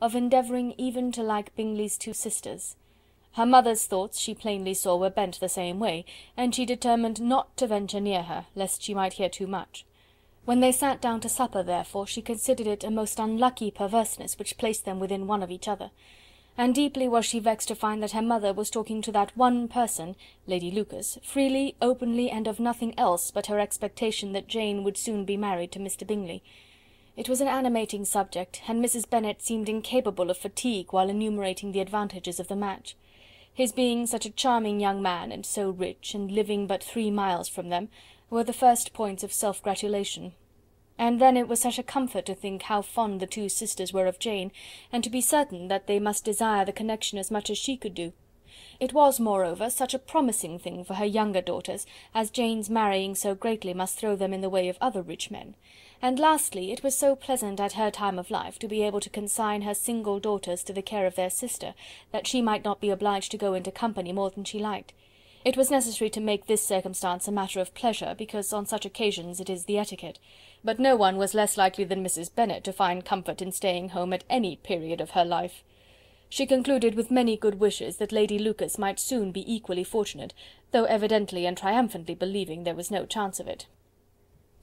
of endeavouring even to like Bingley's two sisters. Her mother's thoughts she plainly saw were bent the same way, and she determined not to venture near her, lest she might hear too much. When they sat down to supper, therefore, she considered it a most unlucky perverseness which placed them within one of each other, and deeply was she vexed to find that her mother was talking to that one person, Lady Lucas, freely, openly, and of nothing else but her expectation that Jane would soon be married to Mr. Bingley. It was an animating subject, and Mrs. Bennet seemed incapable of fatigue while enumerating the advantages of the match. His being such a charming young man, and so rich, and living but 3 miles from them, were the first points of self-gratulation. And then it was such a comfort to think how fond the two sisters were of Jane, and to be certain that they must desire the connection as much as she could do. It was, moreover, such a promising thing for her younger daughters, as Jane's marrying so greatly must throw them in the way of other rich men. And lastly, it was so pleasant at her time of life to be able to consign her single daughters to the care of their sister, that she might not be obliged to go into company more than she liked. It was necessary to make this circumstance a matter of pleasure, because on such occasions it is the etiquette, but no one was less likely than Mrs. Bennet to find comfort in staying home at any period of her life. She concluded with many good wishes that Lady Lucas might soon be equally fortunate, though evidently and triumphantly believing there was no chance of it.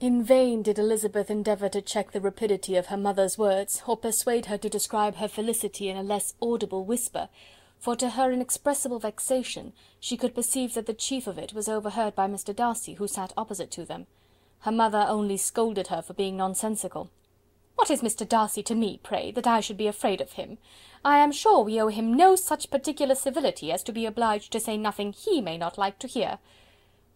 In vain did Elizabeth endeavour to check the rapidity of her mother's words, or persuade her to describe her felicity in a less audible whisper, for to her inexpressible vexation she could perceive that the chief of it was overheard by Mr. Darcy, who sat opposite to them. Her mother only scolded her for being nonsensical. "What is Mr. Darcy to me, pray, that I should be afraid of him? I am sure we owe him no such particular civility as to be obliged to say nothing he may not like to hear."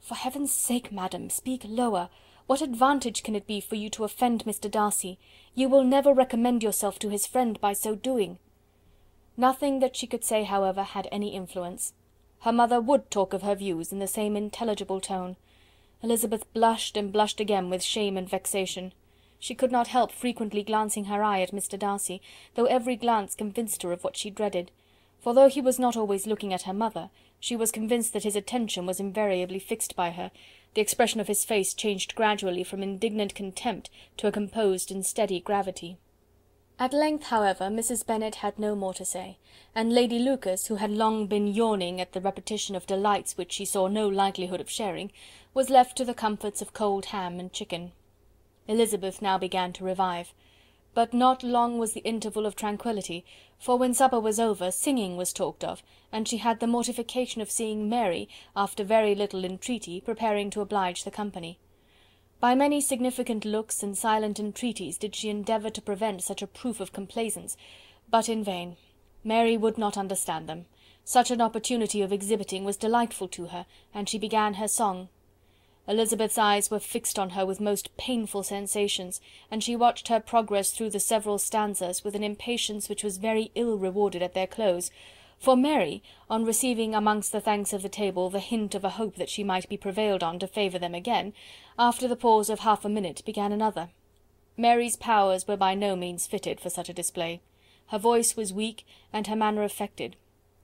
"For heaven's sake, madam, speak lower. What advantage can it be for you to offend Mr. Darcy? You will never recommend yourself to his friend by so doing." Nothing that she could say, however, had any influence. Her mother would talk of her views in the same intelligible tone. Elizabeth blushed and blushed again with shame and vexation. She could not help frequently glancing her eye at Mr. Darcy, though every glance convinced her of what she dreaded, for though he was not always looking at her mother, she was convinced that his attention was invariably fixed by her. The expression of his face changed gradually from indignant contempt to a composed and steady gravity. At length, however, Mrs. Bennet had no more to say, and Lady Lucas, who had long been yawning at the repetition of delights which she saw no likelihood of sharing, was left to the comforts of cold ham and chicken. Elizabeth now began to revive. But not long was the interval of tranquillity, for when supper was over, singing was talked of, and she had the mortification of seeing Mary, after very little entreaty, preparing to oblige the company. By many significant looks and silent entreaties did she endeavour to prevent such a proof of complaisance, but in vain. Mary would not understand them. Such an opportunity of exhibiting was delightful to her, and she began her song. Elizabeth's eyes were fixed on her with most painful sensations, and she watched her progress through the several stanzas with an impatience which was very ill rewarded at their close, for Mary, on receiving amongst the thanks of the table the hint of a hope that she might be prevailed on to favour them again, after the pause of half a minute began another. Mary's powers were by no means fitted for such a display. Her voice was weak, and her manner affected.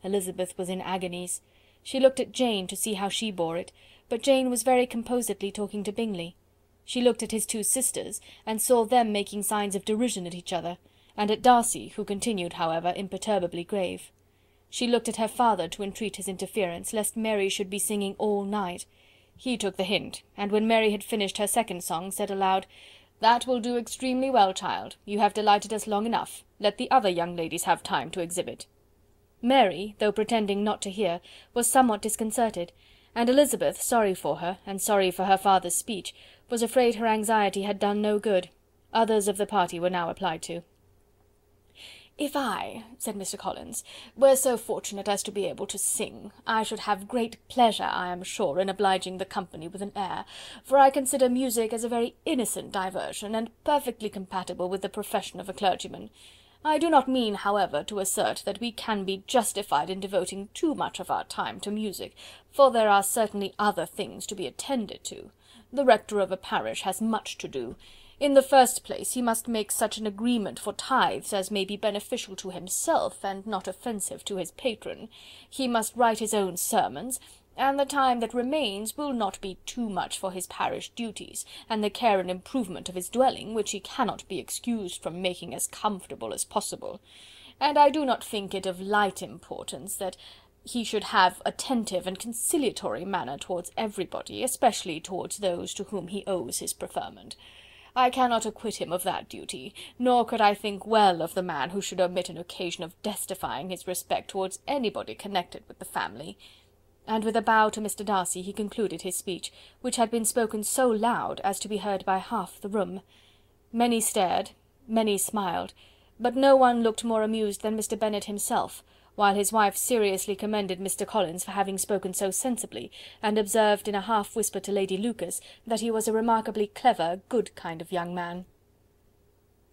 Elizabeth was in agonies. She looked at Jane to see how she bore it, but Jane was very composedly talking to Bingley. She looked at his two sisters, and saw them making signs of derision at each other, and at Darcy, who continued, however, imperturbably grave. She looked at her father to entreat his interference, lest Mary should be singing all night. He took the hint, and when Mary had finished her second song, said aloud, "That will do extremely well, child. You have delighted us long enough. Let the other young ladies have time to exhibit." Mary, though pretending not to hear, was somewhat disconcerted, and Elizabeth, sorry for her, and sorry for her father's speech, was afraid her anxiety had done no good. Others of the party were now applied to. "If I," said Mr. Collins, "were so fortunate as to be able to sing, I should have great pleasure, I am sure, in obliging the company with an air, for I consider music as a very innocent diversion, and perfectly compatible with the profession of a clergyman. I do not mean, however, to assert that we can be justified in devoting too much of our time to music, for there are certainly other things to be attended to. The rector of a parish has much to do. In the first place, he must make such an agreement for tithes as may be beneficial to himself, and not offensive to his patron. He must write his own sermons, and the time that remains will not be too much for his parish duties, and the care and improvement of his dwelling, which he cannot be excused from making as comfortable as possible. and I do not think it of light importance that he should have attentive and conciliatory manner towards everybody, especially towards those to whom he owes his preferment. I cannot acquit him of that duty, nor could I think well of the man who should omit an occasion of testifying his respect towards anybody connected with the family." And with a bow to Mr. Darcy he concluded his speech, which had been spoken so loud as to be heard by half the room. Many stared, many smiled, but no one looked more amused than Mr. Bennet himself, while his wife seriously commended Mr. Collins for having spoken so sensibly, and observed in a half whisper to Lady Lucas that he was a remarkably clever, good kind of young man.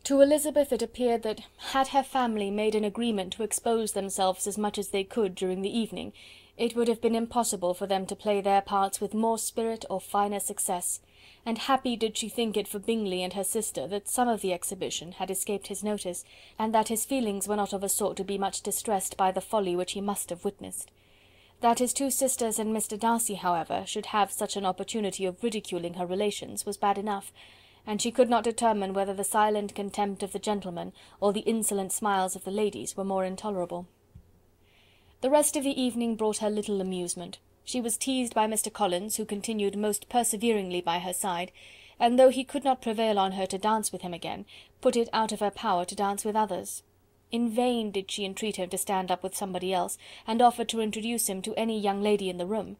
To Elizabeth it appeared that, had her family made an agreement to expose themselves as much as they could during the evening, it would have been impossible for them to play their parts with more spirit or finer success, and happy did she think it for Bingley and her sister that some of the exhibition had escaped his notice, and that his feelings were not of a sort to be much distressed by the folly which he must have witnessed. That his two sisters and Mr. Darcy, however, should have such an opportunity of ridiculing her relations was bad enough, and she could not determine whether the silent contempt of the gentlemen or the insolent smiles of the ladies were more intolerable. The rest of the evening brought her little amusement. She was teased by Mr. Collins, who continued most perseveringly by her side, and though he could not prevail on her to dance with him again, put it out of her power to dance with others. In vain did she entreat him to stand up with somebody else, and offered to introduce him to any young lady in the room.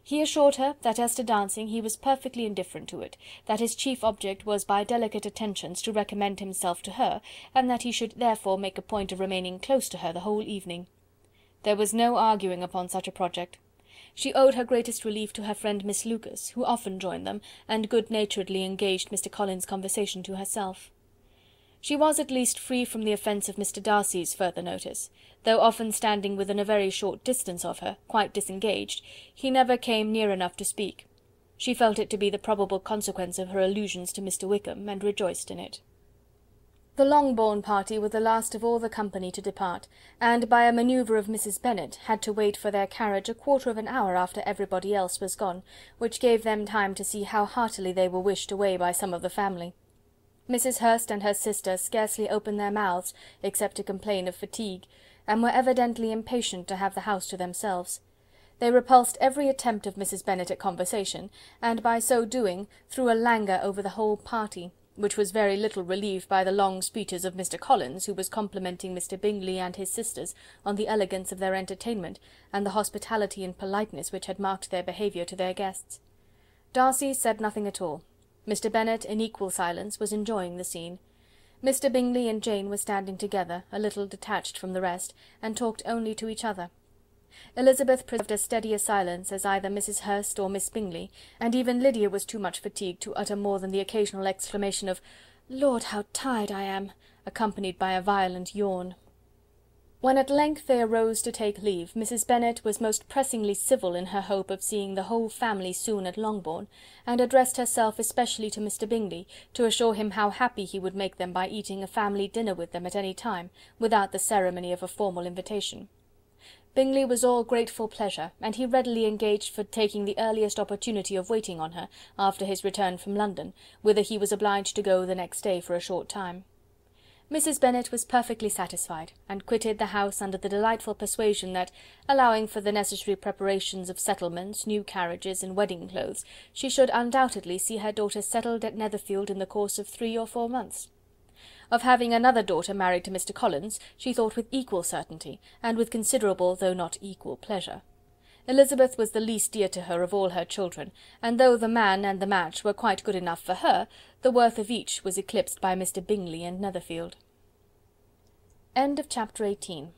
He assured her that as to dancing he was perfectly indifferent to it, that his chief object was by delicate attentions to recommend himself to her, and that he should therefore make a point of remaining close to her the whole evening. There was no arguing upon such a project. She owed her greatest relief to her friend Miss Lucas, who often joined them, and good-naturedly engaged Mr. Collins's conversation to herself. She was at least free from the offence of Mr. Darcy's further notice, though often standing within a very short distance of her, quite disengaged, he never came near enough to speak. She felt it to be the probable consequence of her allusions to Mr. Wickham, and rejoiced in it. The Longbourn party were the last of all the company to depart, and by a manoeuvre of Mrs. Bennet had to wait for their carriage a quarter of an hour after everybody else was gone, which gave them time to see how heartily they were wished away by some of the family. Mrs. Hurst and her sister scarcely opened their mouths except to complain of fatigue, and were evidently impatient to have the house to themselves. They repulsed every attempt of Mrs. Bennet at conversation, and by so doing threw a languor over the whole party, which was very little relieved by the long speeches of Mr. Collins, who was complimenting Mr. Bingley and his sisters on the elegance of their entertainment, and the hospitality and politeness which had marked their behaviour to their guests. Darcy said nothing at all. Mr. Bennet, in equal silence, was enjoying the scene. Mr. Bingley and Jane were standing together, a little detached from the rest, and talked only to each other. Elizabeth preserved as steady a silence as either Mrs. Hurst or Miss Bingley, and even Lydia was too much fatigued to utter more than the occasional exclamation of "Lord, how tired I am!" accompanied by a violent yawn. When at length they arose to take leave, Mrs. Bennet was most pressingly civil in her hope of seeing the whole family soon at Longbourn, and addressed herself especially to Mr. Bingley, to assure him how happy he would make them by eating a family dinner with them at any time, without the ceremony of a formal invitation. Bingley was all grateful pleasure, and he readily engaged for taking the earliest opportunity of waiting on her, after his return from London, whither he was obliged to go the next day for a short time. Mrs. Bennet was perfectly satisfied, and quitted the house under the delightful persuasion that, allowing for the necessary preparations of settlements, new carriages, and wedding clothes, she should undoubtedly see her daughter settled at Netherfield in the course of 3 or 4 months. Of having another daughter married to Mr. Collins, she thought with equal certainty, and with considerable though not equal pleasure. Elizabeth was the least dear to her of all her children, and though the man and the match were quite good enough for her, the worth of each was eclipsed by Mr. Bingley and Netherfield. Chapter 18.